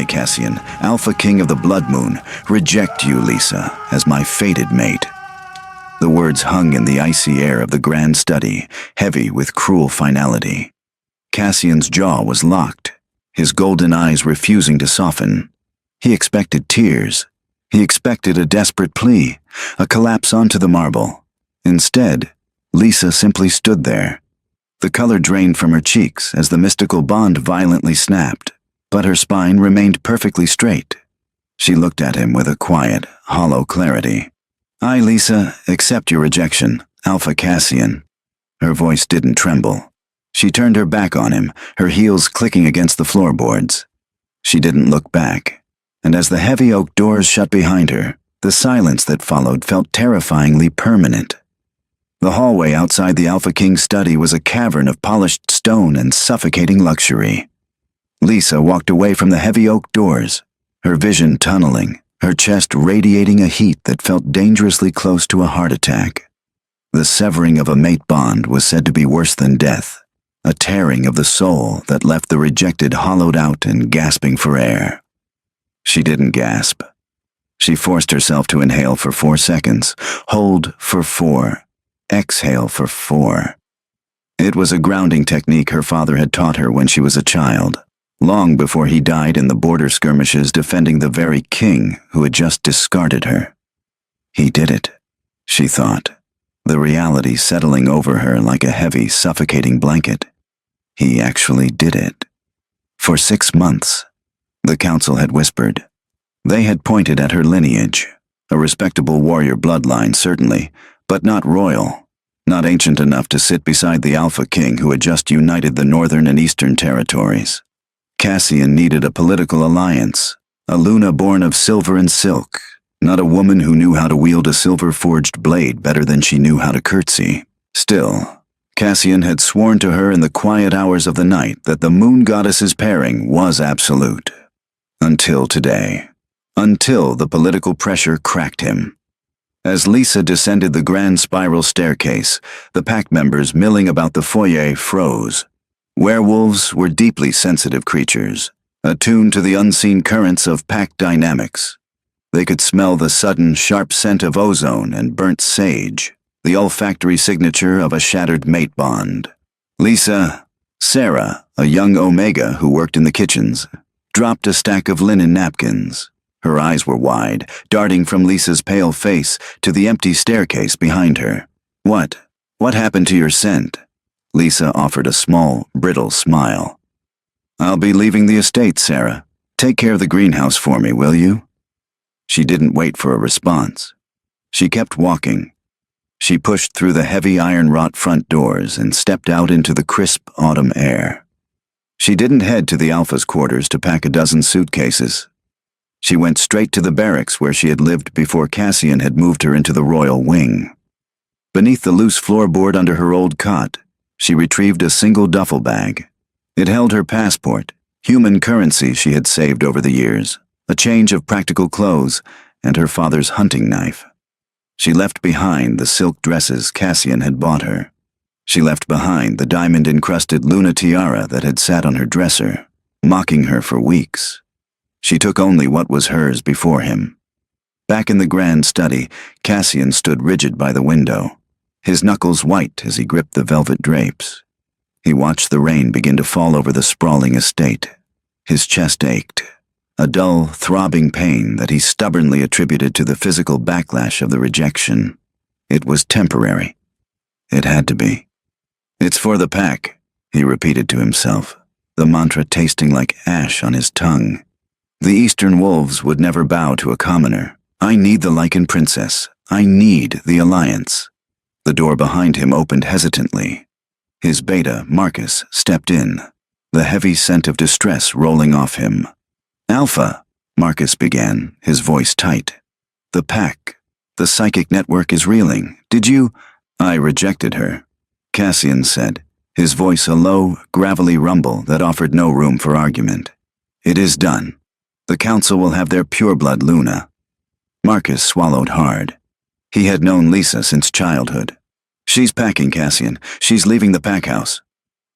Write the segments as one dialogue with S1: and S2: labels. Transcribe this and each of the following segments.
S1: I, Cassian, Alpha King of the Blood Moon, reject you, Lisa, as my fated mate." The words hung in the icy air of the grand study, heavy with cruel finality. Cassian's jaw was locked, his golden eyes refusing to soften. He expected tears. He expected a desperate plea, a collapse onto the marble. Instead, Lisa simply stood there. The color drained from her cheeks as the mystical bond violently snapped, but her spine remained perfectly straight. She looked at him with a quiet, hollow clarity. "I, Lisa, accept your rejection, Alpha Cassian." Her voice didn't tremble. She turned her back on him, her heels clicking against the floorboards. She didn't look back, and as the heavy oak doors shut behind her, the silence that followed felt terrifyingly permanent. The hallway outside the Alpha King's study was a cavern of polished stone and suffocating luxury. Lisa walked away from the heavy oak doors, her vision tunneling, her chest radiating a heat that felt dangerously close to a heart attack. The severing of a mate bond was said to be worse than death, a tearing of the soul that left the rejected hollowed out and gasping for air. She didn't gasp. She forced herself to inhale for 4 seconds, hold for 4, exhale for 4. It was a grounding technique her father had taught her when she was a child, long before he died in the border skirmishes defending the very king who had just discarded her. He did it, she thought, the reality settling over her like a heavy, suffocating blanket. He actually did it. For 6 months, the council had whispered. They had pointed at her lineage, a respectable warrior bloodline certainly, but not royal, not ancient enough to sit beside the Alpha King who had just united the northern and eastern territories. Cassian needed a political alliance, a Luna born of silver and silk, not a woman who knew how to wield a silver-forged blade better than she knew how to curtsy. Still, Cassian had sworn to her in the quiet hours of the night that the moon goddess's pairing was absolute. Until today. Until the political pressure cracked him. As Lisa descended the grand spiral staircase, the pack members milling about the foyer froze. Werewolves were deeply sensitive creatures, attuned to the unseen currents of pack dynamics. They could smell the sudden, sharp scent of ozone and burnt sage, the olfactory signature of a shattered mate bond. Sarah, a young Omega who worked in the kitchens, dropped a stack of linen napkins. Her eyes were wide, darting from Lisa's pale face to the empty staircase behind her. What happened to your scent?" Lisa offered a small, brittle smile. "I'll be leaving the estate, Sarah. Take care of the greenhouse for me, will you?" She didn't wait for a response. She kept walking. She pushed through the heavy iron-wrought front doors and stepped out into the crisp autumn air. She didn't head to the Alpha's quarters to pack a dozen suitcases. She went straight to the barracks where she had lived before Cassian had moved her into the royal wing. Beneath the loose floorboard under her old cot, she retrieved a single duffel bag. It held her passport, human currency she had saved over the years, a change of practical clothes, and her father's hunting knife. She left behind the silk dresses Cassian had bought her. She left behind the diamond-encrusted Luna tiara that had sat on her dresser, mocking her for weeks. She took only what was hers before him. Back in the grand study, Cassian stood rigid by the window, his knuckles white as he gripped the velvet drapes. He watched the rain begin to fall over the sprawling estate. His chest ached, a dull, throbbing pain that he stubbornly attributed to the physical backlash of the rejection. It was temporary. It had to be. "It's for the pack," he repeated to himself, the mantra tasting like ash on his tongue. The Eastern wolves would never bow to a commoner. I need the Lycan princess. I need the alliance. The door behind him opened hesitantly. His beta, Marcus, stepped in, the heavy scent of distress rolling off him. "Alpha," Marcus began, his voice tight. "The pack. The psychic network is reeling. Did you—" "I rejected her," Cassian said, his voice a low, gravelly rumble that offered no room for argument. "It is done. The council will have their pureblood Luna." Marcus swallowed hard. He had known Lisa since childhood. "She's packing, Cassian. She's leaving the pack house."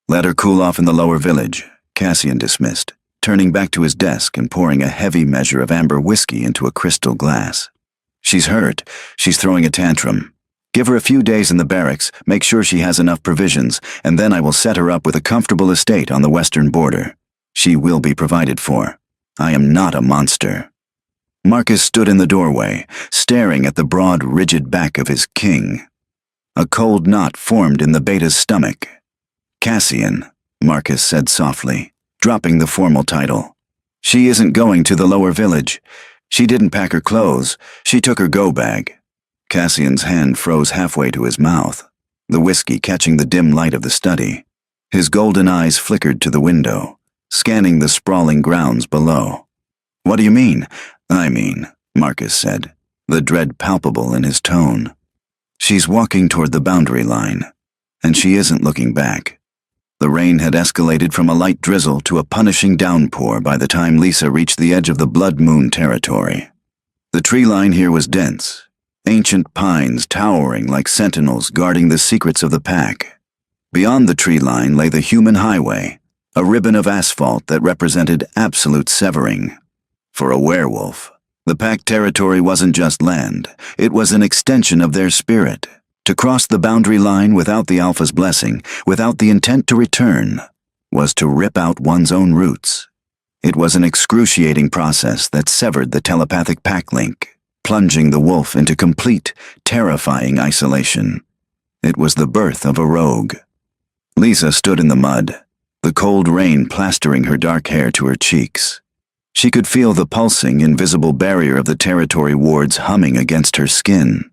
S1: "Let her cool off in the lower village," Cassian dismissed, turning back to his desk and pouring a heavy measure of amber whiskey into a crystal glass. She's hurt. She's throwing a tantrum. Give her a few days in the barracks, make sure she has enough provisions, and then I will set her up with a comfortable estate on the western border. She will be provided for. I am not a monster. Marcus stood in the doorway, staring at the broad, rigid back of his king. A cold knot formed in the beta's stomach. Cassian, Marcus said softly, dropping the formal title. She isn't going to the lower village. She didn't pack her clothes. She took her go-bag. Cassian's hand froze halfway to his mouth, the whiskey catching the dim light of the study. His golden eyes flickered to the window, scanning the sprawling grounds below. What do you mean? I mean, Marcus said, the dread palpable in his tone. She's walking toward the boundary line, and she isn't looking back. The rain had escalated from a light drizzle to a punishing downpour by the time Lisa reached the edge of the Blood Moon territory. The tree line here was dense, ancient pines towering like sentinels guarding the secrets of the pack. Beyond the tree line lay the human highway, a ribbon of asphalt that represented absolute severing. For a werewolf, the pack territory wasn't just land, it was an extension of their spirit. To cross the boundary line without the Alpha's blessing, without the intent to return, was to rip out one's own roots. It was an excruciating process that severed the telepathic pack link, plunging the wolf into complete, terrifying isolation. It was the birth of a rogue. Lisa stood in the mud, the cold rain plastering her dark hair to her cheeks. She could feel the pulsing, invisible barrier of the territory wards humming against her skin.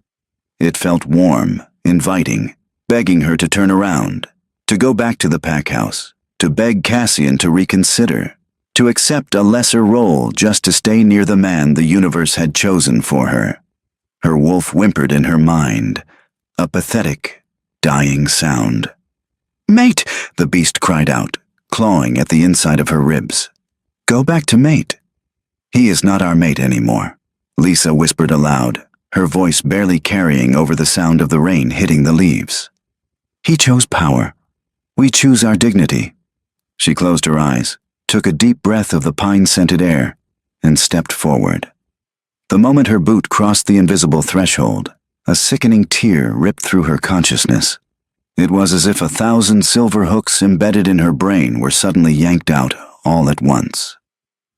S1: It felt warm, inviting, begging her to turn around, to go back to the pack house, to beg Cassian to reconsider, to accept a lesser role just to stay near the man the universe had chosen for her. Her wolf whimpered in her mind, a pathetic, dying sound. "Mate!" the beast cried out, clawing at the inside of her ribs. "Go back to mate." "He is not our mate anymore," Lisa whispered aloud, her voice barely carrying over the sound of the rain hitting the leaves. "He chose power. We choose our dignity." She closed her eyes, took a deep breath of the pine-scented air, and stepped forward. The moment her boot crossed the invisible threshold, a sickening tear ripped through her consciousness. It was as if 1,000 silver hooks embedded in her brain were suddenly yanked out all at once.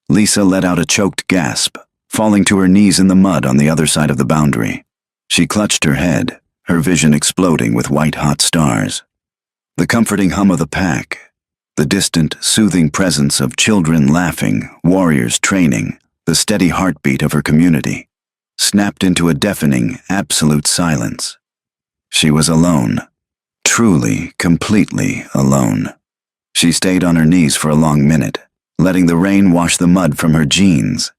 S1: Lisa let out a choked gasp, falling to her knees in the mud on the other side of the boundary. She clutched her head, her vision exploding with white-hot stars. The comforting hum of the pack, the distant, soothing presence of children laughing, warriors training, the steady heartbeat of her community, snapped into a deafening, absolute silence. She was alone. Truly, completely alone. She stayed on her knees for a long minute, letting the rain wash the mud from her jeans.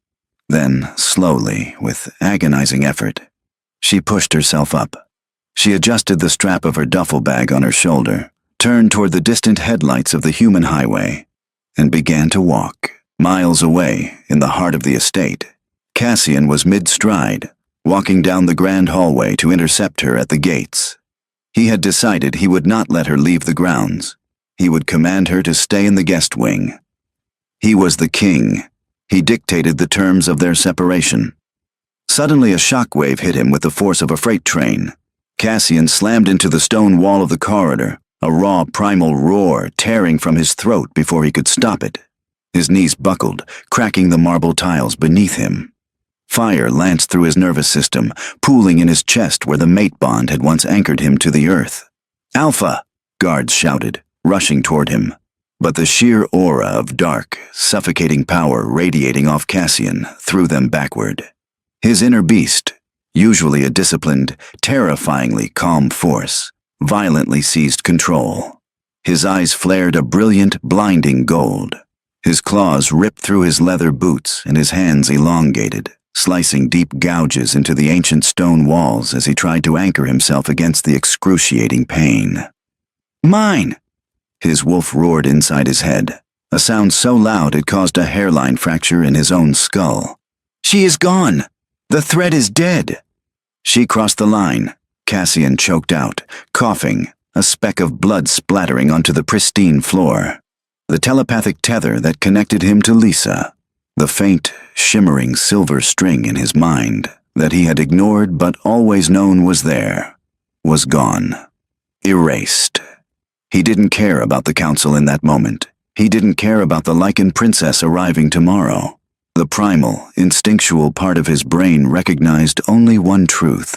S1: Then, slowly, with agonizing effort, she pushed herself up. She adjusted the strap of her duffel bag on her shoulder, turned toward the distant headlights of the human highway, and began to walk. Miles away, in the heart of the estate, Cassian was mid-stride, walking down the grand hallway to intercept her at the gates. He had decided he would not let her leave the grounds. He would command her to stay in the guest wing. He was the king. He dictated the terms of their separation. Suddenly a shockwave hit him with the force of a freight train. Cassian slammed into the stone wall of the corridor, a raw primal roar tearing from his throat before he could stop it. His knees buckled, cracking the marble tiles beneath him. Fire lanced through his nervous system, pooling in his chest where the mate bond had once anchored him to the earth. "Alpha!" guards shouted, rushing toward him. But the sheer aura of dark, suffocating power radiating off Cassian threw them backward. His inner beast, usually a disciplined, terrifyingly calm force, violently seized control. His eyes flared a brilliant, blinding gold. His claws ripped through his leather boots and his hands elongated, slicing deep gouges into the ancient stone walls as he tried to anchor himself against the excruciating pain. "Mine!" His wolf roared inside his head, a sound so loud it caused a hairline fracture in his own skull. "She is gone! The thread is dead!" "She crossed the line," Cassian choked out, coughing, a speck of blood splattering onto the pristine floor. the telepathic tether that connected him to Lisa, the faint, shimmering silver string in his mind that he had ignored but always known was there, was gone, erased. He didn't care about the council in that moment. He didn't care about the Lycan princess arriving tomorrow. The primal, instinctual part of his brain recognized only one truth.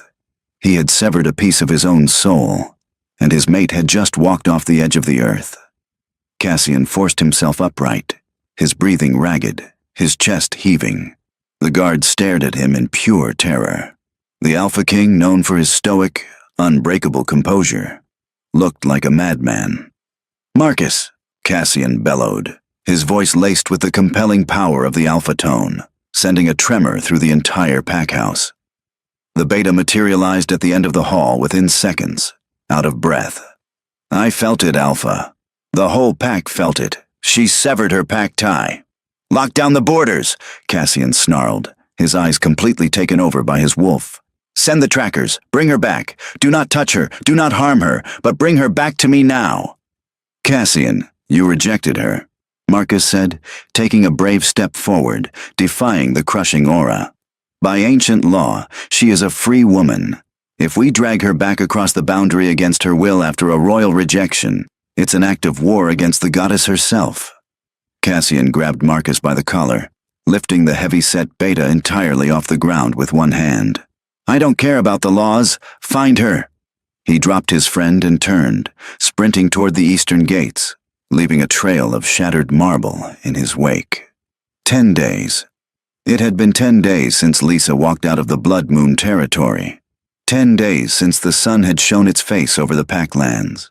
S1: He had severed a piece of his own soul, and his mate had just walked off the edge of the earth. Cassian forced himself upright, his breathing ragged, his chest heaving. The guards stared at him in pure terror. The Alpha King, known for his stoic, unbreakable composure, looked like a madman. "Marcus," Cassian bellowed, his voice laced with the compelling power of the alpha tone, sending a tremor through the entire packhouse. The beta materialized at the end of the hall within seconds, out of breath. "I felt it, Alpha. The whole pack felt it. She severed her pack tie." "Lock down the borders," Cassian snarled, his eyes completely taken over by his wolf. "Send the trackers. Bring her back. Do not touch her. Do not harm her, but bring her back to me now." "Cassian, you rejected her," Marcus said, taking a brave step forward, defying the crushing aura. "By ancient law, she is a free woman. If we drag her back across the boundary against her will after a royal rejection, it's an act of war against the goddess herself." Cassian grabbed Marcus by the collar, lifting the heavy-set beta entirely off the ground with one hand. "I don't care about the laws. Find her." He dropped his friend and turned, sprinting toward the eastern gates, leaving a trail of shattered marble in his wake. 10 days. It had been 10 days since Lisa walked out of the Blood Moon territory. 10 days since the sun had shown its face over the Packlands.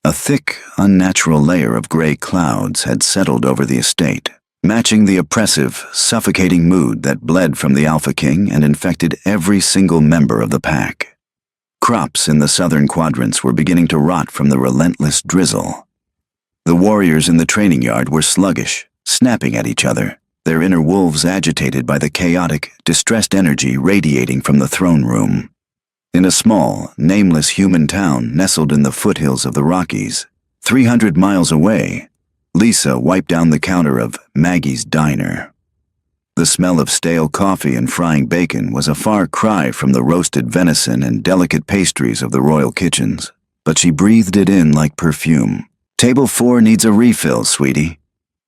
S1: A thick, unnatural layer of gray clouds had settled over the estate, matching the oppressive, suffocating mood that bled from the Alpha King and infected every single member of the pack. Crops in the southern quadrants were beginning to rot from the relentless drizzle. The warriors in the training yard were sluggish, snapping at each other, their inner wolves agitated by the chaotic, distressed energy radiating from the throne room. In a small, nameless human town nestled in the foothills of the Rockies, 300 miles away, Lisa wiped down the counter of Maggie's Diner. The smell of stale coffee and frying bacon was a far cry from the roasted venison and delicate pastries of the royal kitchens, but she breathed it in like perfume. "Table 4 needs a refill, sweetie."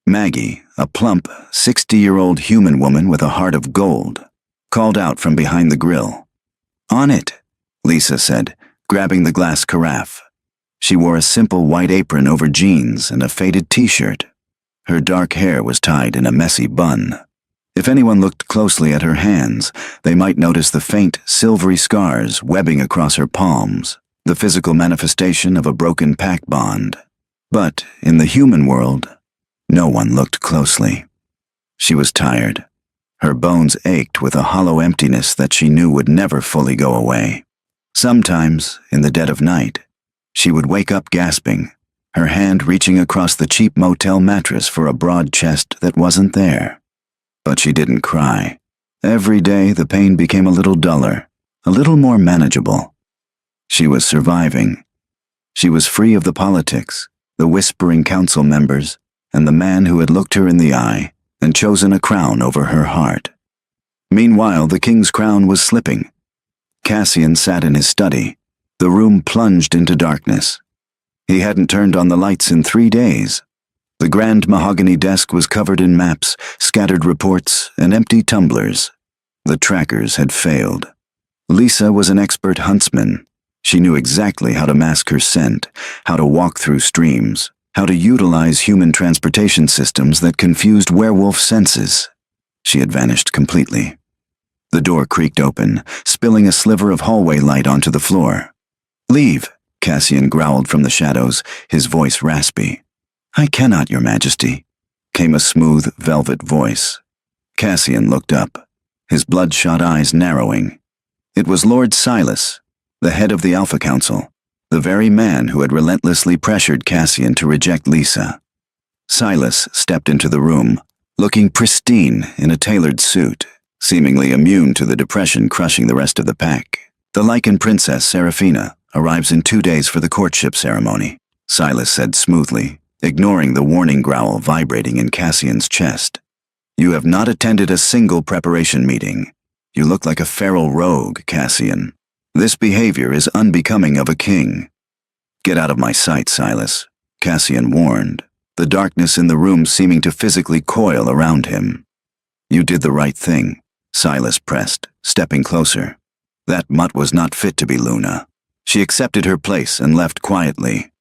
S1: Maggie, a plump, 60-year-old human woman with a heart of gold, called out from behind the grill. "On it," Lisa said, grabbing the glass carafe. She wore a simple white apron over jeans and a faded t-shirt. Her dark hair was tied in a messy bun. If anyone looked closely at her hands, they might notice the faint, silvery scars webbing across her palms, the physical manifestation of a broken pack bond. But in the human world, no one looked closely. She was tired. Her bones ached with a hollow emptiness that she knew would never fully go away. Sometimes, in the dead of night, she would wake up gasping, her hand reaching across the cheap motel mattress for a broad chest that wasn't there. But she didn't cry. Every day the pain became a little duller, a little more manageable. She was surviving. She was free of the politics, the whispering council members, and the man who had looked her in the eye and chosen a crown over her heart. Meanwhile, the king's crown was slipping. Cassian sat in his study. The room plunged into darkness. He hadn't turned on the lights in 3 days. The grand mahogany desk was covered in maps, scattered reports, and empty tumblers. The trackers had failed. Lisa was an expert huntsman. She knew exactly how to mask her scent, how to walk through streams, how to utilize human transportation systems that confused werewolf senses. She had vanished completely. The door creaked open, spilling a sliver of hallway light onto the floor. "Leave," Cassian growled from the shadows, his voice raspy. "I cannot, Your Majesty," came a smooth, velvet voice. Cassian looked up, his bloodshot eyes narrowing. It was Lord Silas, the head of the Alpha Council, the very man who had relentlessly pressured Cassian to reject Lisa. Silas stepped into the room, looking pristine in a tailored suit, seemingly immune to the depression crushing the rest of the pack. "The Lycan princess, Seraphina, arrives in 2 days for the courtship ceremony," Silas said smoothly, ignoring the warning growl vibrating in Cassian's chest. "You have not attended a single preparation meeting. You look like a feral rogue, Cassian. This behavior is unbecoming of a king." "Get out of my sight, Silas," Cassian warned, the darkness in the room seeming to physically coil around him. "You did the right thing," Silas pressed, stepping closer. "That mutt was not fit to be Luna. She accepted her place and left quietly.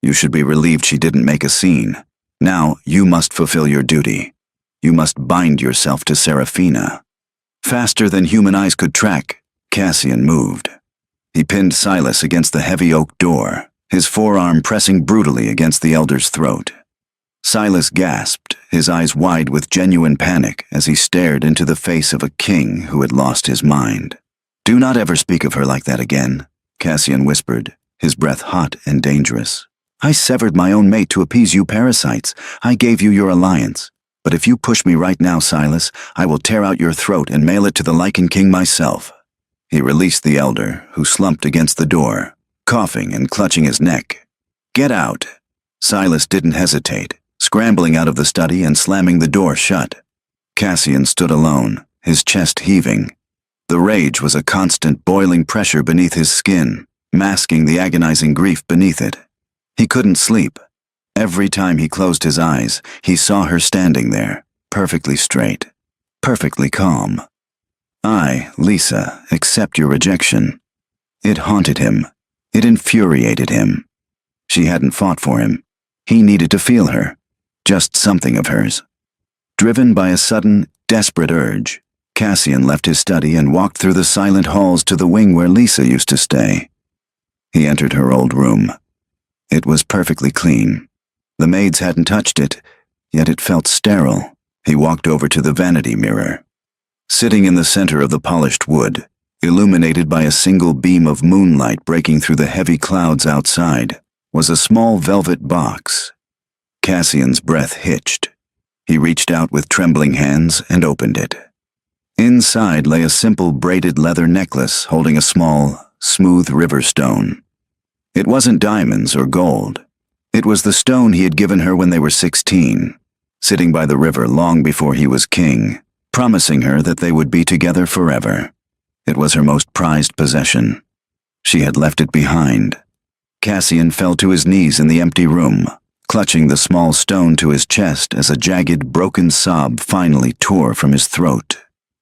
S1: You should be relieved she didn't make a scene. Now you must fulfill your duty. You must bind yourself to Serafina." Faster than human eyes could track, Cassian moved. He pinned Silas against the heavy oak door, his forearm pressing brutally against the elder's throat. Silas gasped, his eyes wide with genuine panic as he stared into the face of a king who had lost his mind. "Do not ever speak of her like that again," Cassian whispered, his breath hot and dangerous. "I severed my own mate to appease you parasites. I gave you your alliance. But if you push me right now, Silas, I will tear out your throat and mail it to the Lycan King myself." He released the elder, who slumped against the door, coughing and clutching his neck. "Get out!" Silas didn't hesitate, scrambling out of the study and slamming the door shut. Cassian stood alone, his chest heaving. The rage was a constant boiling pressure beneath his skin, masking the agonizing grief beneath it. He couldn't sleep. Every time he closed his eyes, he saw her standing there, perfectly straight, perfectly calm. "I, Lisa, accept your rejection." It haunted him. It infuriated him. She hadn't fought for him. He needed to feel her, just something of hers. Driven by a sudden, desperate urge, Cassian left his study and walked through the silent halls to the wing where Lisa used to stay. He entered her old room. It was perfectly clean. The maids hadn't touched it, yet it felt sterile. He walked over to the vanity mirror. Sitting in the center of the polished wood, illuminated by a single beam of moonlight breaking through the heavy clouds outside, was a small velvet box. Cassian's breath hitched. He reached out with trembling hands and opened it. Inside lay a simple braided leather necklace holding a small, smooth river stone. It wasn't diamonds or gold. It was the stone he had given her when they were 16, sitting by the river long before he was king, promising her that they would be together forever. It was her most prized possession. She had left it behind. Cassian fell to his knees in the empty room, clutching the small stone to his chest as a jagged, broken sob finally tore from his throat,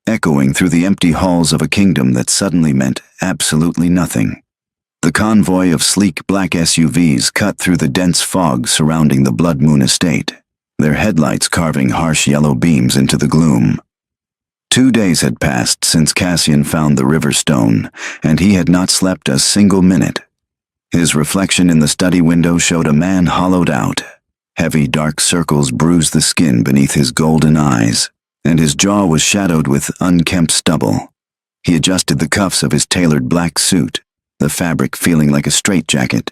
S1: echoing through the empty halls of a kingdom that suddenly meant absolutely nothing. The convoy of sleek black SUVs cut through the dense fog surrounding the Blood Moon estate, their headlights carving harsh yellow beams into the gloom. 2 days had passed since Cassian found the river stone, and he had not slept a single minute. His reflection in the study window showed a man hollowed out. Heavy dark circles bruised the skin beneath his golden eyes, and his jaw was shadowed with unkempt stubble. He adjusted the cuffs of his tailored black suit, the fabric feeling like a straitjacket.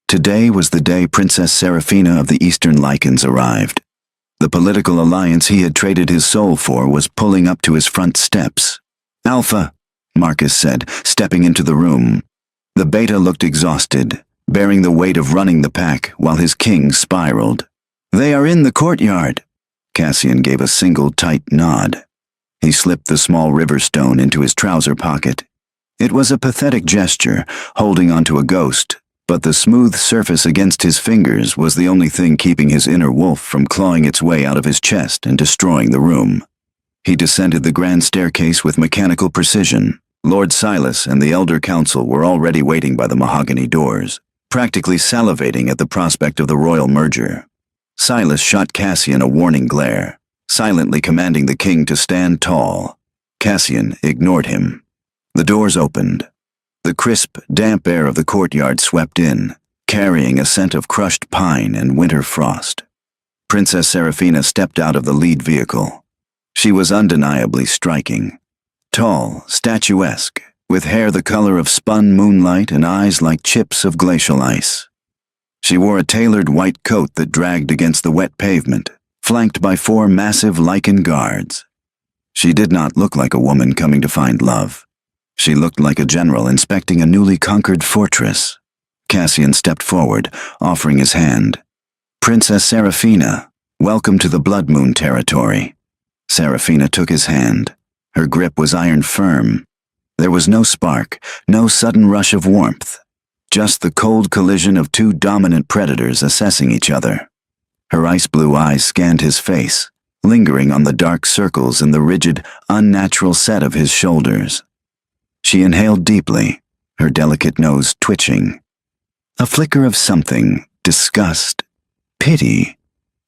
S1: Today was the day Princess Serafina of the Eastern Lycans arrived. The political alliance he had traded his soul for was pulling up to his front steps. "Alpha," Marcus said, stepping into the room. The beta looked exhausted, bearing the weight of running the pack while his king spiraled. "They are in the courtyard." Cassian gave a single tight nod. He slipped the small river stone into his trouser pocket. It was a pathetic gesture, holding onto a ghost, but the smooth surface against his fingers was the only thing keeping his inner wolf from clawing its way out of his chest and destroying the room. He descended the grand staircase with mechanical precision. Lord Silas and the Elder Council were already waiting by the mahogany doors, practically salivating at the prospect of the royal merger. Silas shot Cassian a warning glare, silently commanding the king to stand tall. Cassian ignored him. The doors opened. The crisp, damp air of the courtyard swept in, carrying a scent of crushed pine and winter frost. Princess Serafina stepped out of the lead vehicle. She was undeniably striking. Tall, statuesque, with hair the color of spun moonlight and eyes like chips of glacial ice. She wore a tailored white coat that dragged against the wet pavement, flanked by 4 massive Lycan guards. She did not look like a woman coming to find love. She looked like a general inspecting a newly conquered fortress. Cassian stepped forward, offering his hand. Princess Seraphina, welcome to the Blood Moon territory. Seraphina took his hand. Her grip was iron firm. There was no spark, no sudden rush of warmth. Just the cold collision of two dominant predators assessing each other. Her ice-blue eyes scanned his face, lingering on the dark circles in the rigid, unnatural set of his shoulders. She inhaled deeply, her delicate nose twitching. A flicker of something, disgust, pity,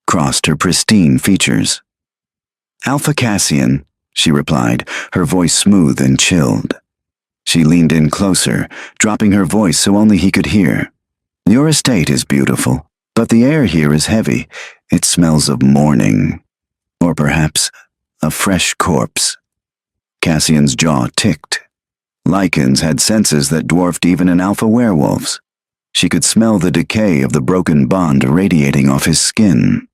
S1: crossed her pristine features. "Alpha Cassian," she replied, her voice smooth and chilled. She leaned in closer, dropping her voice so only he could hear. "Your estate is beautiful, but the air here is heavy. It smells of morning. Or perhaps a fresh corpse." Cassian's jaw ticked. Lycans had senses that dwarfed even an alpha werewolf's. She could smell the decay of the broken bond radiating off his skin.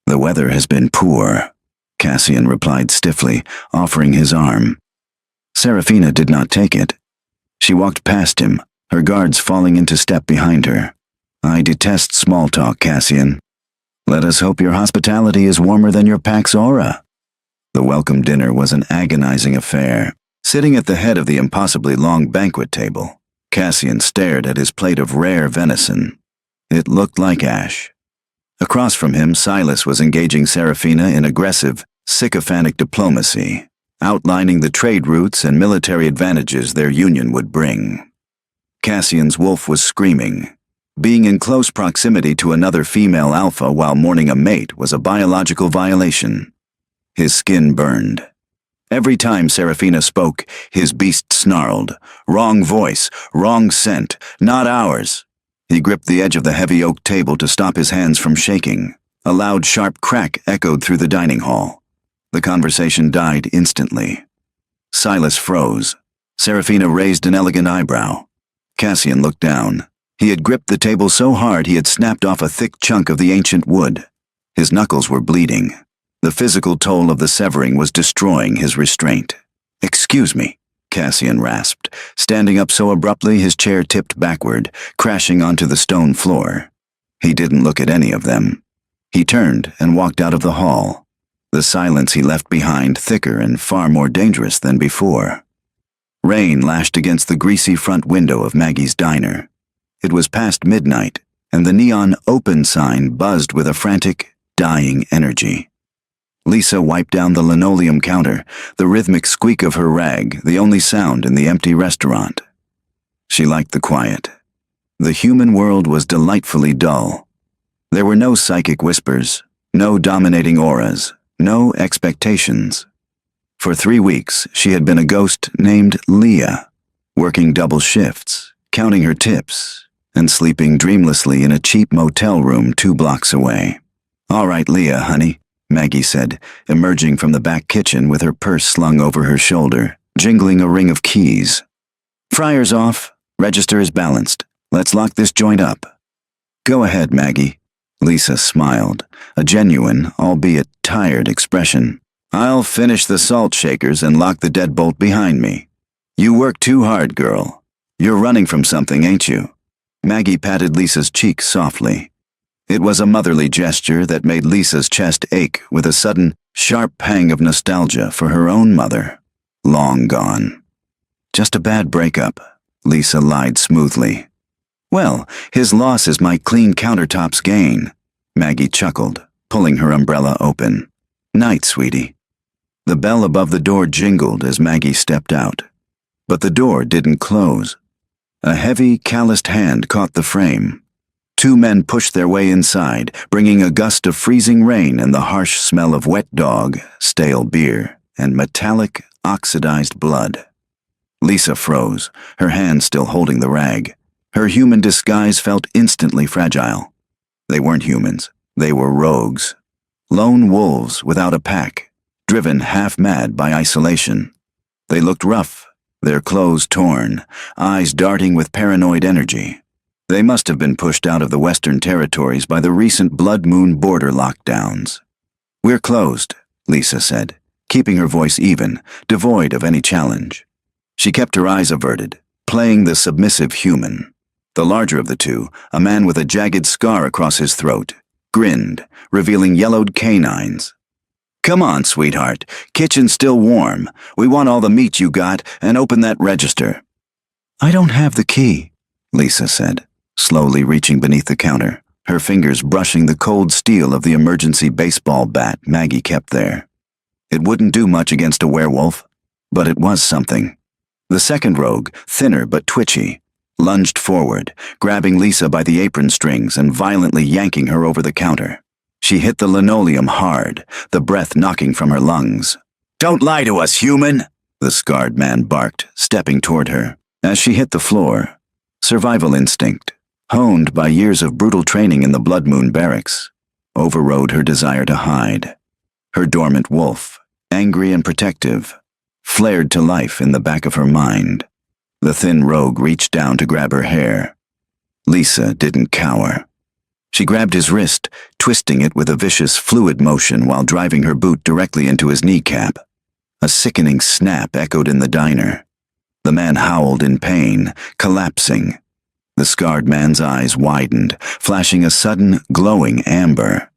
S1: "The weather has been poor," Cassian replied stiffly, offering his arm. Seraphina did not take it. She walked past him, her guards falling into step behind her. "I detest small talk, Cassian. Let us hope your hospitality is warmer than your pack's aura." The welcome dinner was an agonizing affair. Sitting at the head of the impossibly long banquet table, Cassian stared at his plate of rare venison. It looked like ash. Across from him, Silas was engaging Seraphina in aggressive, sycophantic diplomacy, outlining the trade routes and military advantages their union would bring. Cassian's wolf was screaming. Being in close proximity to another female alpha while mourning a mate was a biological violation. His skin burned. Every time Seraphina spoke, his beast snarled. "Wrong voice, wrong scent, not ours." He gripped the edge of the heavy oak table to stop his hands from shaking. A loud, sharp crack echoed through the dining hall. The conversation died instantly. Silas froze. Seraphina raised an elegant eyebrow. Cassian looked down. He had gripped the table so hard he had snapped off a thick chunk of the ancient wood. His knuckles were bleeding. The physical toll of the severing was destroying his restraint. "Excuse me," Cassian rasped, standing up so abruptly his chair tipped backward, crashing onto the stone floor. He didn't look at any of them. He turned and walked out of the hall. The silence he left behind thicker and far more dangerous than before. Rain lashed against the greasy front window of Maggie's diner. It was past midnight, and the neon "open" sign buzzed with a frantic, dying energy. Lisa wiped down the linoleum counter, the rhythmic squeak of her rag, the only sound in the empty restaurant. She liked the quiet. The human world was delightfully dull. There were no psychic whispers, no dominating auras, no expectations. For 3 weeks, she had been a ghost named Leah, working double shifts, counting her tips, and sleeping dreamlessly in a cheap motel room 2 blocks away. "All right, Leah, honey," Maggie said, emerging from the back kitchen with her purse slung over her shoulder, jingling a ring of keys. "Fryer's off. Register is balanced. Let's lock this joint up." "Go ahead, Maggie." Lisa smiled, a genuine, albeit tired expression. "I'll finish the salt shakers and lock the deadbolt behind me. You work too hard, girl. You're running from something, ain't you?" Maggie patted Lisa's cheek softly. It was a motherly gesture that made Lisa's chest ache with a sudden, sharp pang of nostalgia for her own mother, long gone. "Just a bad breakup," Lisa lied smoothly. "Well, his loss is my clean countertop's gain," Maggie chuckled, pulling her umbrella open. "Night, sweetie." The bell above the door jingled as Maggie stepped out. But the door didn't close. A heavy, calloused hand caught the frame. 2 men pushed their way inside, bringing a gust of freezing rain and the harsh smell of wet dog, stale beer, and metallic, oxidized blood. Lisa froze, her hand still holding the rag. Her human disguise felt instantly fragile. They weren't humans. They were rogues. Lone wolves without a pack, driven half-mad by isolation. They looked rough, their clothes torn, eyes darting with paranoid energy. They must have been pushed out of the Western Territories by the recent Blood Moon border lockdowns. "We're closed," Lisa said, keeping her voice even, devoid of any challenge. She kept her eyes averted, playing the submissive human. The larger of the 2, a man with a jagged scar across his throat, grinned, revealing yellowed canines. "Come on, sweetheart. Kitchen's still warm. We want all the meat you got, and open that register." "I don't have the key," Lisa said, slowly reaching beneath the counter, her fingers brushing the cold steel of the emergency baseball bat Maggie kept there. It wouldn't do much against a werewolf, but it was something. The second rogue, thinner but twitchy, lunged forward, grabbing Lisa by the apron strings and violently yanking her over the counter. She hit the linoleum hard, the breath knocking from her lungs. "Don't lie to us, human!" the scarred man barked, stepping toward her. As she hit the floor, survival instinct, honed by years of brutal training in the Blood Moon barracks, overrode her desire to hide. Her dormant wolf, angry and protective, flared to life in the back of her mind. The thin rogue reached down to grab her hair. Lisa didn't cower. She grabbed his wrist, twisting it with a vicious, fluid motion while driving her boot directly into his kneecap. A sickening snap echoed in the diner. The man howled in pain, collapsing. The scarred man's eyes widened, flashing a sudden, glowing amber.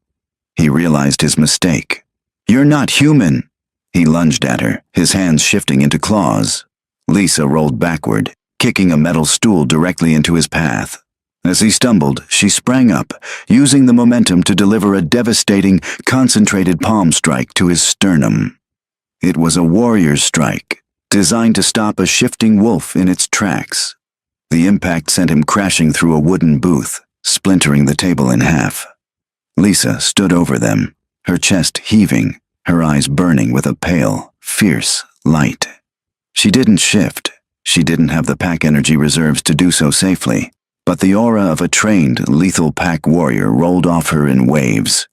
S1: He realized his mistake. "You're not human!" He lunged at her, his hands shifting into claws. Lisa rolled backward, kicking a metal stool directly into his path. As he stumbled, she sprang up, using the momentum to deliver a devastating, concentrated palm strike to his sternum. It was a warrior's strike, designed to stop a shifting wolf in its tracks. The impact sent him crashing through a wooden booth, splintering the table in half. Lisa stood over them, her chest heaving, her eyes burning with a pale, fierce light. She didn't shift. She didn't have the pack energy reserves to do so safely. But the aura of a trained, lethal pack warrior rolled off her in waves.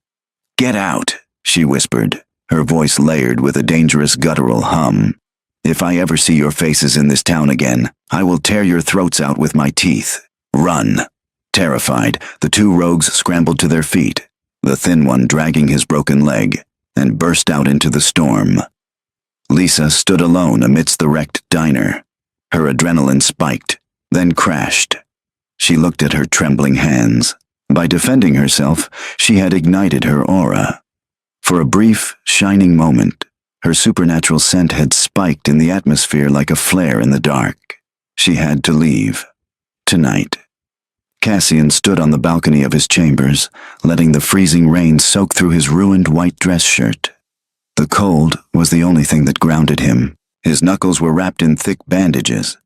S1: "Get out," she whispered, her voice layered with a dangerous guttural hum. "If I ever see your faces in this town again, I will tear your throats out with my teeth. Run." Terrified, the two rogues scrambled to their feet, the thin one dragging his broken leg, and burst out into the storm. Lisa stood alone amidst the wrecked diner. Her adrenaline spiked, then crashed. She looked at her trembling hands. By defending herself, she had ignited her aura. For a brief, shining moment, her supernatural scent had spiked in the atmosphere like a flare in the dark. She had to leave. Tonight. Cassian stood on the balcony of his chambers, letting the freezing rain soak through his ruined white dress shirt. The cold was the only thing that grounded him. His knuckles were wrapped in thick bandages.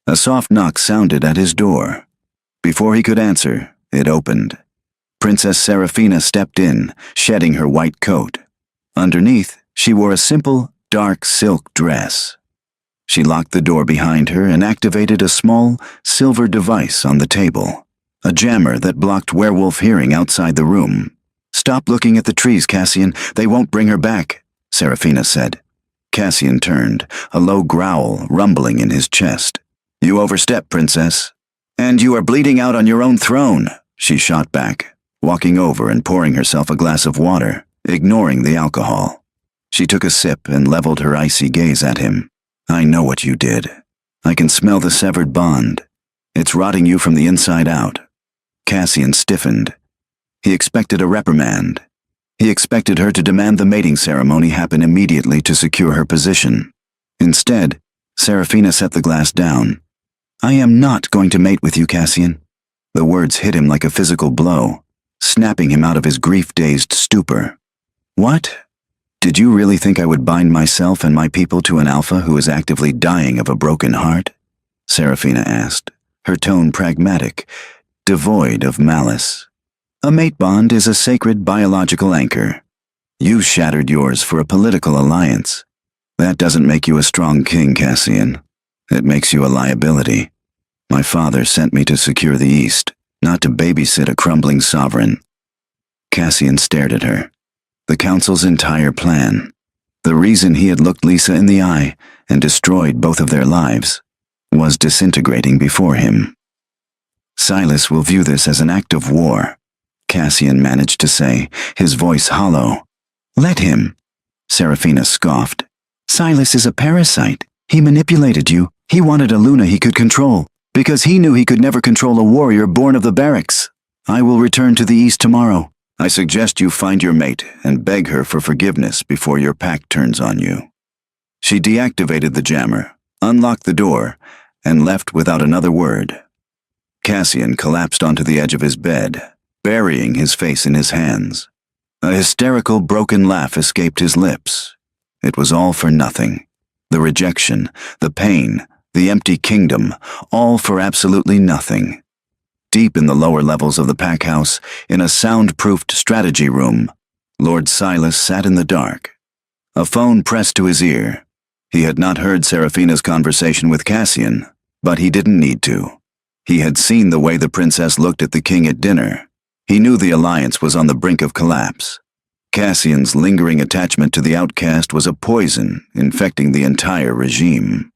S1: A soft knock sounded at his door. Before he could answer, it opened. Princess Seraphina stepped in, shedding her white coat. Underneath, she wore a simple, dark silk dress. She locked the door behind her and activated a small, silver device on the table, a jammer that blocked werewolf hearing outside the room. "Stop looking at the trees, Cassian. They won't bring her back," Seraphina said. Cassian turned, a low growl rumbling in his chest. "You overstepped, Princess. And you are bleeding out on your own throne," she shot back, walking over and pouring herself a glass of water, ignoring the alcohol. She took a sip and leveled her icy gaze at him. "I know what you did. I can smell the severed bond. It's rotting you from the inside out." Cassian stiffened. He expected a reprimand. He expected her to demand the mating ceremony happen immediately to secure her position. Instead, Seraphina set the glass down. "I am not going to mate with you, Cassian." The words hit him like a physical blow, snapping him out of his grief-dazed stupor. "What? Did you really think I would bind myself and my people to an alpha who is actively dying of a broken heart?" Seraphina asked, her tone pragmatic, devoid of malice. "A mate bond is a sacred biological anchor. You shattered yours for a political alliance. That doesn't make you a strong king, Cassian. It makes you a liability. My father sent me to secure the East, not to babysit a crumbling sovereign." Cassian stared at her. The Council's entire plan, the reason he had looked Lisa in the eye and destroyed both of their lives, was disintegrating before him. "Silas will view this as an act of war," Cassian managed to say, his voice hollow. "Let him," Seraphina scoffed. "Silas is a parasite. He manipulated you. He wanted a Luna he could control, because he knew he could never control a warrior born of the barracks. I will return to the East tomorrow. I suggest you find your mate and beg her for forgiveness before your pack turns on you." She deactivated the jammer, unlocked the door, and left without another word. Cassian collapsed onto the edge of his bed, burying his face in his hands. A hysterical, broken laugh escaped his lips. It was all for nothing. The rejection, the pain, the empty kingdom, all for absolutely nothing. Deep in the lower levels of the pack house, in a soundproofed strategy room, Lord Silas sat in the dark. A phone pressed to his ear. He had not heard Seraphina's conversation with Cassian, but he didn't need to. He had seen the way the princess looked at the king at dinner. He knew the alliance was on the brink of collapse. Cassian's lingering attachment to the outcast was a poison infecting the entire regime.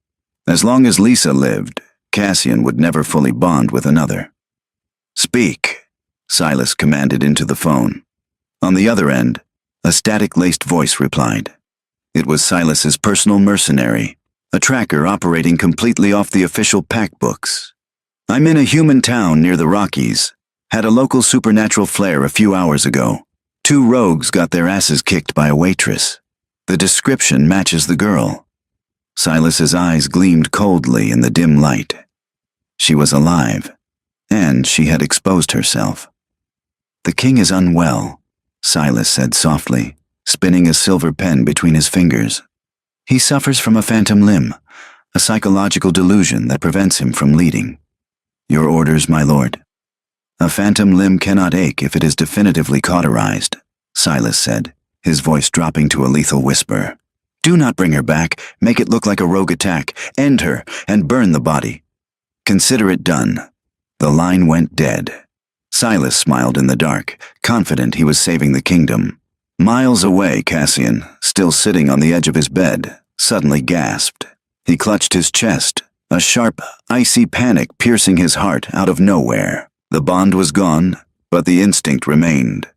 S1: As long as Lisa lived, Cassian would never fully bond with another. "Speak," Silas commanded into the phone. On the other end, a static-laced voice replied. It was Silas's personal mercenary, a tracker operating completely off the official pack books. "I'm in a human town near the Rockies. Had a local supernatural flare a few hours ago. 2 rogues got their asses kicked by a waitress. The description matches the girl." Silas's eyes gleamed coldly in the dim light. She was alive, and she had exposed herself. "The king is unwell," Silas said softly, spinning a silver pen between his fingers. "He suffers from a phantom limb, a psychological delusion that prevents him from leading." "Your orders, my lord." "A phantom limb cannot ache if it is definitively cauterized," Silas said, his voice dropping to a lethal whisper. "Do not bring her back, make it look like a rogue attack, end her, and burn the body. Consider it done." The line went dead. Silas smiled in the dark, confident he was saving the kingdom. Miles away, Cassian, still sitting on the edge of his bed, suddenly gasped. He clutched his chest, a sharp, icy panic piercing his heart out of nowhere. The bond was gone, but the instinct remained.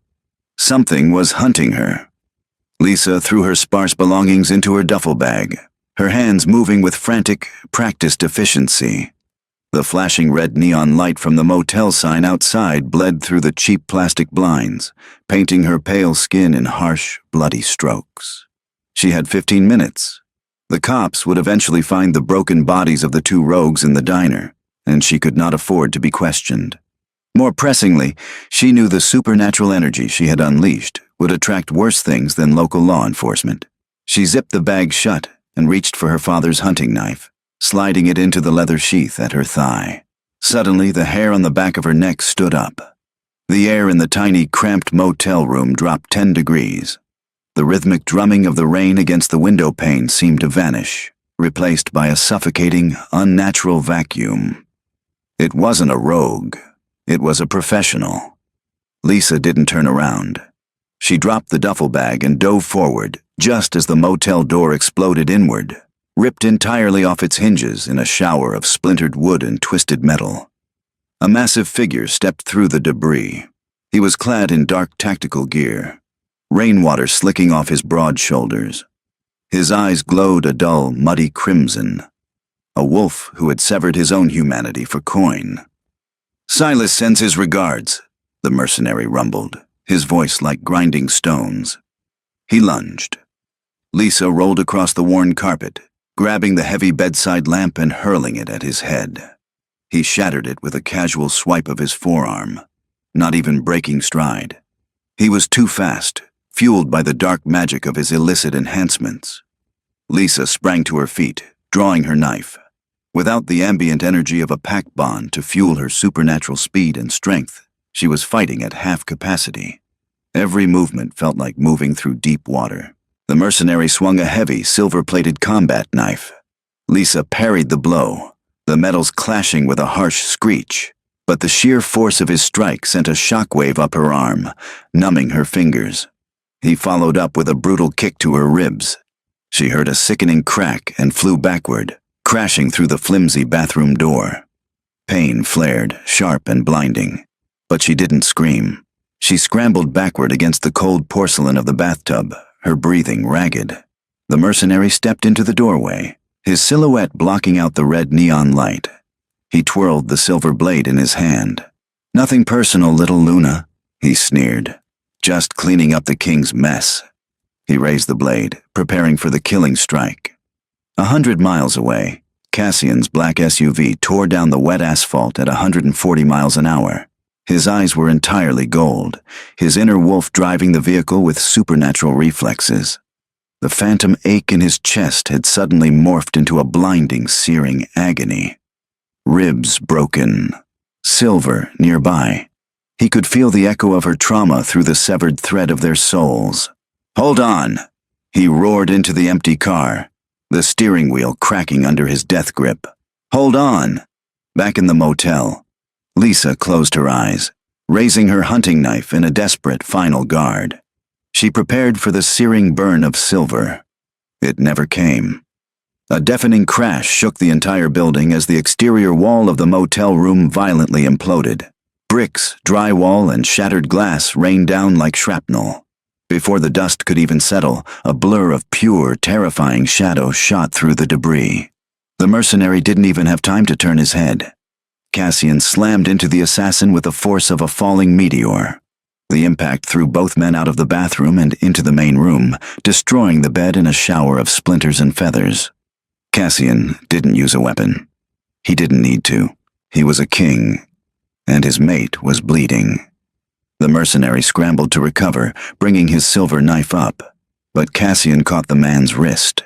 S1: Something was hunting her. Lisa threw her sparse belongings into her duffel bag, her hands moving with frantic, practiced efficiency. The flashing red neon light from the motel sign outside bled through the cheap plastic blinds, painting her pale skin in harsh, bloody strokes. She had 15 minutes. The cops would eventually find the broken bodies of the 2 rogues in the diner, and she could not afford to be questioned. More pressingly, she knew the supernatural energy she had unleashed would attract worse things than local law enforcement. She zipped the bag shut and reached for her father's hunting knife, sliding it into the leather sheath at her thigh. Suddenly, the hair on the back of her neck stood up. The air in the tiny, cramped motel room dropped 10 degrees. The rhythmic drumming of the rain against the window pane seemed to vanish, replaced by a suffocating, unnatural vacuum. It wasn't a rogue. It was a professional. Lisa didn't turn around. She dropped the duffel bag and dove forward, just as the motel door exploded inward, ripped entirely off its hinges in a shower of splintered wood and twisted metal. A massive figure stepped through the debris. He was clad in dark tactical gear, rainwater slicking off his broad shoulders. His eyes glowed a dull, muddy crimson. A wolf who had severed his own humanity for coin. "Silas sends his regards," the mercenary rumbled, his voice like grinding stones. He lunged. Lisa rolled across the worn carpet, grabbing the heavy bedside lamp and hurling it at his head. He shattered it with a casual swipe of his forearm, not even breaking stride. He was too fast, fueled by the dark magic of his illicit enhancements. Lisa sprang to her feet, drawing her knife. Without the ambient energy of a pack bond to fuel her supernatural speed and strength, she was fighting at half capacity. Every movement felt like moving through deep water. The mercenary swung a heavy, silver-plated combat knife. Lisa parried the blow, the metals clashing with a harsh screech, but the sheer force of his strike sent a shockwave up her arm, numbing her fingers. He followed up with a brutal kick to her ribs. She heard a sickening crack and flew backward, crashing through the flimsy bathroom door. Pain flared, sharp and blinding, but she didn't scream. She scrambled backward against the cold porcelain of the bathtub, her breathing ragged. The mercenary stepped into the doorway, his silhouette blocking out the red neon light. He twirled the silver blade in his hand. "Nothing personal, little Luna," he sneered. Just cleaning up the king's mess. He raised the blade, preparing for the killing strike. 100 miles away, Cassian's black SUV tore down the wet asphalt at 140 miles an hour. His eyes were entirely gold, his inner wolf driving the vehicle with supernatural reflexes. The phantom ache in his chest had suddenly morphed into a blinding, searing agony. Ribs broken. Silver nearby. He could feel the echo of her trauma through the severed thread of their souls. "Hold on!" He roared into the empty car, the steering wheel cracking under his death grip. "Hold on!" Back in the motel, Lisa closed her eyes, raising her hunting knife in a desperate final guard. She prepared for the searing burn of silver. It never came. A deafening crash shook the entire building as the exterior wall of the motel room violently imploded. Bricks, drywall, and shattered glass rained down like shrapnel. Before the dust could even settle, a blur of pure, terrifying shadow shot through the debris. The mercenary didn't even have time to turn his head. Cassian slammed into the assassin with the force of a falling meteor. The impact threw both men out of the bathroom and into the main room, destroying the bed in a shower of splinters and feathers. Cassian didn't use a weapon. He didn't need to. He was a king, and his mate was bleeding. The mercenary scrambled to recover, bringing his silver knife up, but Cassian caught the man's wrist.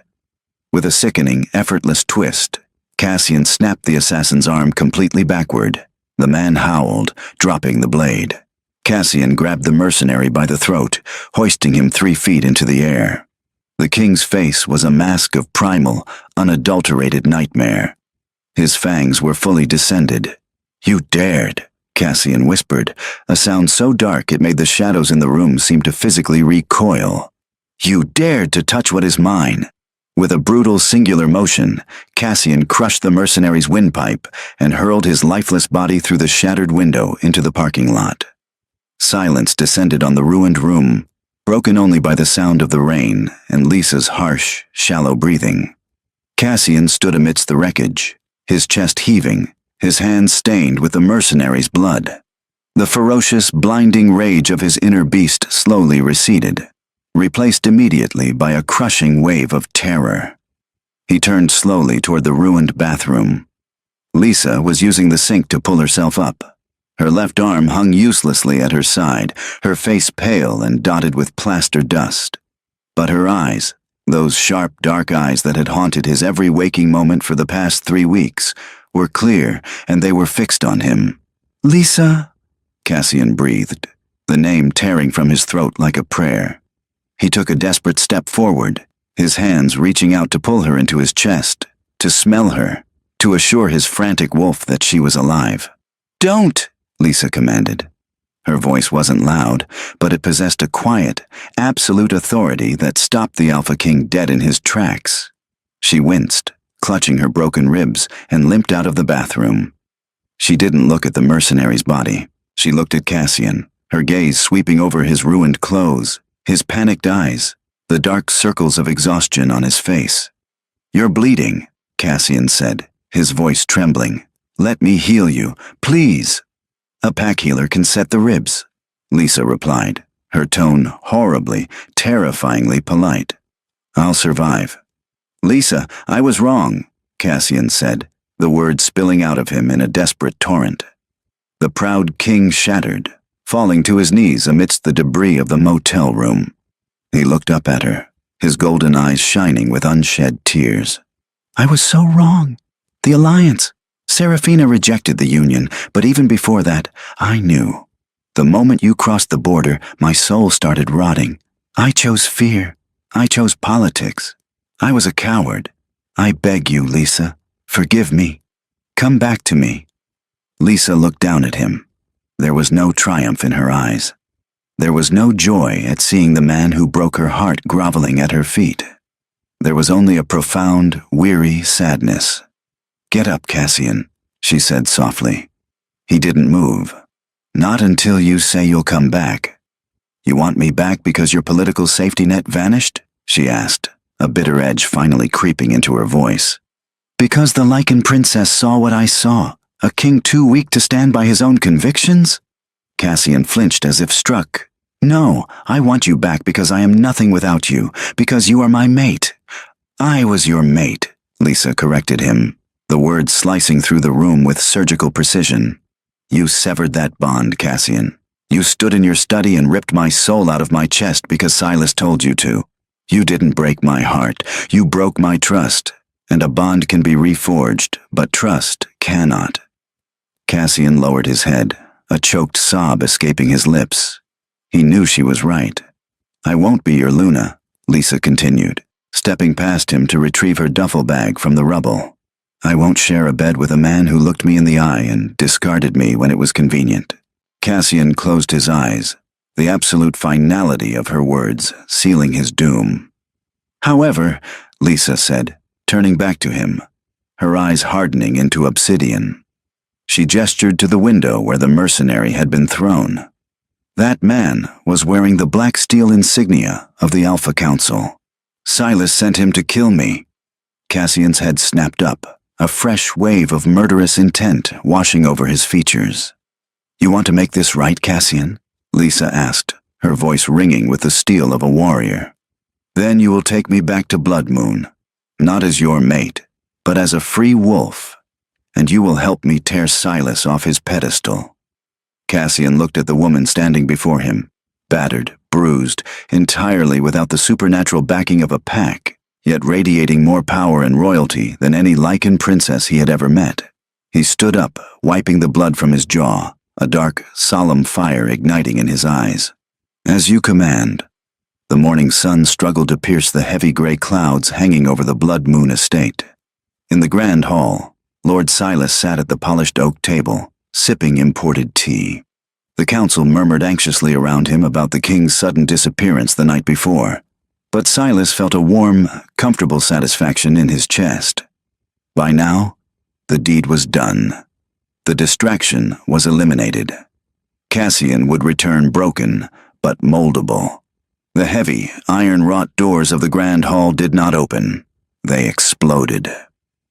S1: With a sickening, effortless twist, Cassian snapped the assassin's arm completely backward. The man howled, dropping the blade. Cassian grabbed the mercenary by the throat, hoisting him 3 feet into the air. The king's face was a mask of primal, unadulterated nightmare. His fangs were fully descended. "You dared," Cassian whispered, a sound so dark it made the shadows in the room seem to physically recoil. "You dared to touch what is mine." With a brutal singular motion, Cassian crushed the mercenary's windpipe and hurled his lifeless body through the shattered window into the parking lot. Silence descended on the ruined room, broken only by the sound of the rain and Lisa's harsh, shallow breathing. Cassian stood amidst the wreckage, his chest heaving, his hands stained with the mercenary's blood. The ferocious, blinding rage of his inner beast slowly receded, replaced immediately by a crushing wave of terror. He turned slowly toward the ruined bathroom. Lisa was using the sink to pull herself up. Her left arm hung uselessly at her side, her face pale and dotted with plaster dust. But her eyes, those sharp, dark eyes that had haunted his every waking moment for the past 3 weeks, were clear, and they were fixed on him. "Lisa," Cassian breathed, the name tearing from his throat like a prayer. He took a desperate step forward, his hands reaching out to pull her into his chest, to smell her, to assure his frantic wolf that she was alive. "Don't," Lisa commanded. Her voice wasn't loud, but it possessed a quiet, absolute authority that stopped the Alpha King dead in his tracks. She winced, clutching her broken ribs, and limped out of the bathroom. She didn't look at the mercenary's body. She looked at Cassian, her gaze sweeping over his ruined clothes, his panicked eyes, the dark circles of exhaustion on his face. "You're bleeding," Cassian said, his voice trembling. "Let me heal you, please." "A pack healer can set the ribs," Lisa replied, her tone horribly, terrifyingly polite. "I'll survive." "Lisa, I was wrong," Cassian said, the words spilling out of him in a desperate torrent. The proud king shattered, falling to his knees amidst the debris of the motel room. He looked up at her, his golden eyes shining with unshed tears. "I was so wrong. The alliance. Serafina rejected the union, but even before that, I knew. The moment you crossed the border, my soul started rotting. I chose fear. I chose politics. I was a coward. I beg you, Lisa, forgive me. Come back to me." Lisa looked down at him. There was no triumph in her eyes. There was no joy at seeing the man who broke her heart groveling at her feet. There was only a profound, weary sadness. "Get up, Cassian," she said softly. He didn't move. "Not until you say you'll come back." "You want me back because your political safety net vanished?" she asked, a bitter edge finally creeping into her voice. "Because the Lycan princess saw what I saw, a king too weak to stand by his own convictions?" Cassian flinched as if struck. No, I want you back because I am nothing without you, because you are my mate. I was your mate, Lisa corrected him, the words slicing through the room with surgical precision. You severed that bond, Cassian. You stood in your study and ripped my soul out of my chest because Silas told you to. You didn't break my heart. You broke my trust. And a bond can be reforged, but trust cannot. Cassian lowered his head, a choked sob escaping his lips. He knew she was right. I won't be your Luna, Lisa continued, stepping past him to retrieve her duffel bag from the rubble. I won't share a bed with a man who looked me in the eye and discarded me when it was convenient. Cassian closed his eyes, the absolute finality of her words sealing his doom. However, Lisa said, turning back to him, her eyes hardening into obsidian. She gestured to the window where the mercenary had been thrown. That man was wearing the black steel insignia of the Alpha Council. Silas sent him to kill me. Cassian's head snapped up, a fresh wave of murderous intent washing over his features. You want to make this right, Cassian? Lisa asked, her voice ringing with the steel of a warrior. Then you will take me back to Blood Moon, not as your mate, but as a free wolf, and you will help me tear Silas off his pedestal. Cassian looked at the woman standing before him, battered, bruised, entirely without the supernatural backing of a pack, yet radiating more power and royalty than any Lycan princess he had ever met. He stood up, wiping the blood from his jaw, a dark, solemn fire igniting in his eyes. As you command. The morning sun struggled to pierce the heavy gray clouds hanging over the Blood Moon estate. In the grand hall, Lord Silas sat at the polished oak table, sipping imported tea. The council murmured anxiously around him about the king's sudden disappearance the night before, but Silas felt a warm, comfortable satisfaction in his chest. By now, the deed was done. The distraction was eliminated. Cassian would return broken, but moldable. The heavy, iron-wrought doors of the grand hall did not open. They exploded.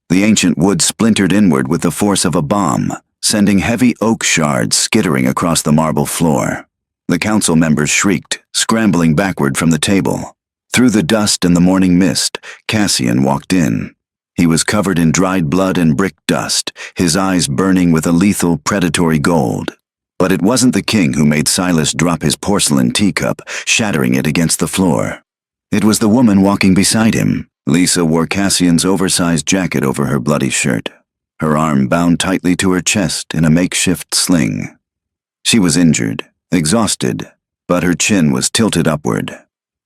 S1: The ancient wood splintered inward with the force of a bomb, sending heavy oak shards skittering across the marble floor. The council members shrieked, scrambling backward from the table. Through the dust and the morning mist, Cassian walked in. He was covered in dried blood and brick dust, his eyes burning with a lethal, predatory gold. But it wasn't the king who made Silas drop his porcelain teacup, shattering it against the floor. It was the woman walking beside him. Lisa wore Cassian's oversized jacket over her bloody shirt, her arm bound tightly to her chest in a makeshift sling. She was injured, exhausted, but her chin was tilted upward.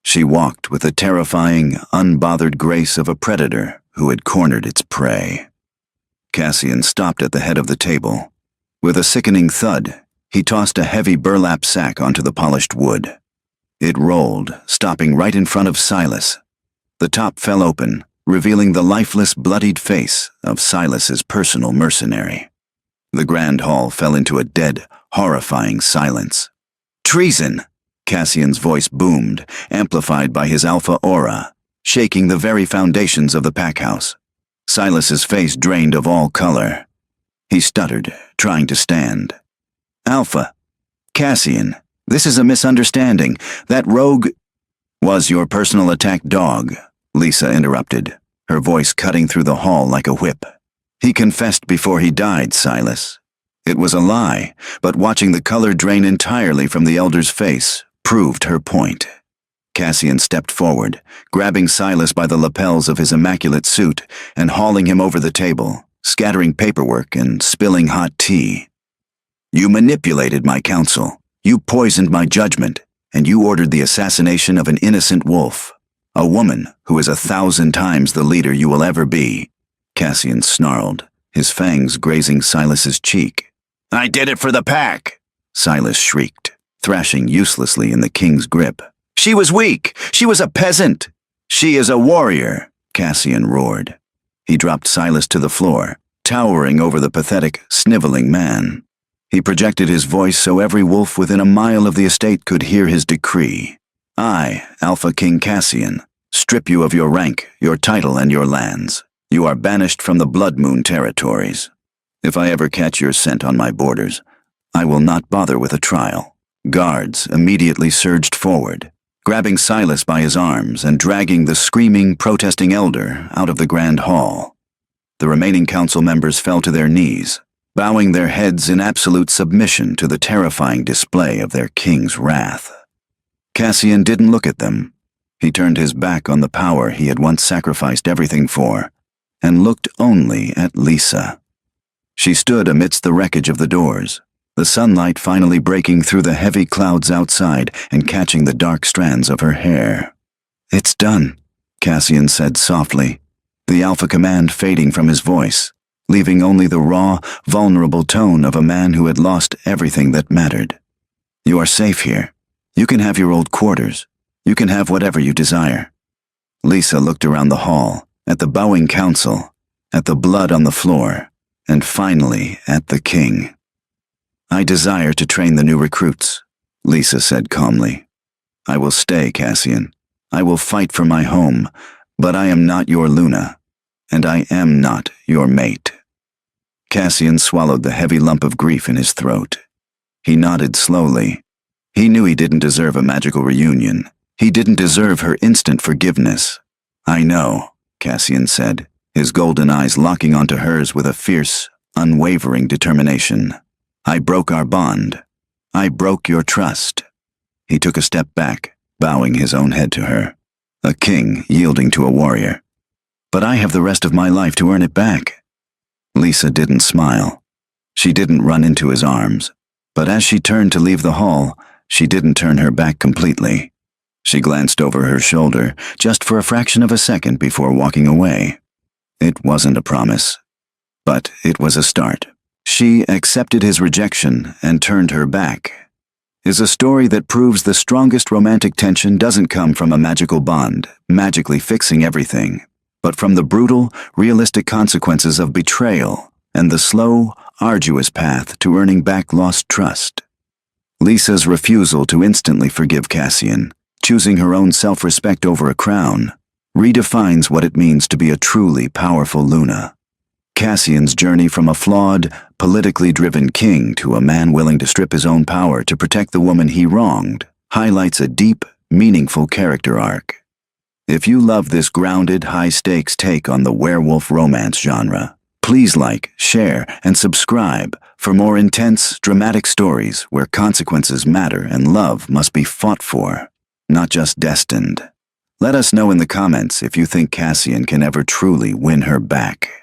S1: She walked with the terrifying, unbothered grace of a predator who had cornered its prey. Cassian stopped at the head of the table. With a sickening thud, he tossed a heavy burlap sack onto the polished wood. It rolled, stopping right in front of Silas. The top fell open, revealing the lifeless, bloodied face of Silas's personal mercenary. The grand hall fell into a dead, horrifying silence. Treason! Cassian's voice boomed, amplified by his alpha aura, shaking the very foundations of the packhouse. Silas's face drained of all color. He stuttered, trying to stand. Alpha, Cassian, this is a misunderstanding. That rogue was your personal attack dog, Lisa interrupted, her voice cutting through the hall like a whip. He confessed before he died, Silas. It was a lie, but watching the color drain entirely from the elder's face proved her point. Cassian stepped forward, grabbing Silas by the lapels of his immaculate suit and hauling him over the table, scattering paperwork and spilling hot tea. You manipulated my counsel, you poisoned my judgment, and you ordered the assassination of an innocent wolf. A woman who is 1,000 times the leader you will ever be. Cassian snarled, his fangs grazing Silas's cheek. I did it for the pack, Silas shrieked, thrashing uselessly in the king's grip. She was weak. She was a peasant. She is a warrior, Cassian roared. He dropped Silas to the floor, towering over the pathetic, sniveling man. He projected his voice so every wolf within a mile of the estate could hear his decree. I, Alpha King Cassian, strip you of your rank, your title, and your lands. You are banished from the Blood Moon territories. If I ever catch your scent on my borders, I will not bother with a trial. Guards immediately surged forward, grabbing Silas by his arms and dragging the screaming, protesting elder out of the grand hall. The remaining council members fell to their knees, bowing their heads in absolute submission to the terrifying display of their king's wrath. Cassian didn't look at them. He turned his back on the power he had once sacrificed everything for, and looked only at Lisa. She stood amidst the wreckage of the doors, the sunlight finally breaking through the heavy clouds outside and catching the dark strands of her hair. "It's done," Cassian said softly, the alpha command fading from his voice, leaving only the raw, vulnerable tone of a man who had lost everything that mattered. "You are safe here. You can have your old quarters. You can have whatever you desire." Lisa looked around the hall, at the bowing council, at the blood on the floor, and finally at the king. "I desire to train the new recruits," Lisa said calmly. "I will stay, Cassian. I will fight for my home, but I am not your Luna, and I am not your mate." Cassian swallowed the heavy lump of grief in his throat. He nodded slowly. He knew he didn't deserve a magical reunion. He didn't deserve her instant forgiveness. "I know," Cassian said, his golden eyes locking onto hers with a fierce, unwavering determination. "I broke our bond. I broke your trust." He took a step back, bowing his own head to her. A king yielding to a warrior. "But I have the rest of my life to earn it back." Lisa didn't smile. She didn't run into his arms. But as she turned to leave the hall, she didn't turn her back completely. She glanced over her shoulder, just for a fraction of a second before walking away. It wasn't a promise, but it was a start. She accepted his rejection and turned her back. Is a story that proves the strongest romantic tension doesn't come from a magical bond, magically fixing everything, but from the brutal, realistic consequences of betrayal and the slow, arduous path to earning back lost trust. Lisa's refusal to instantly forgive Cassian, choosing her own self-respect over a crown, redefines what it means to be a truly powerful Luna. Cassian's journey from a flawed, politically driven king to a man willing to strip his own power to protect the woman he wronged highlights a deep, meaningful character arc. If you love this grounded, high-stakes take on the werewolf romance genre, please like, share, and subscribe for more intense, dramatic stories where consequences matter and love must be fought for, not just destined. Let us know in the comments if you think Cassian can ever truly win her back.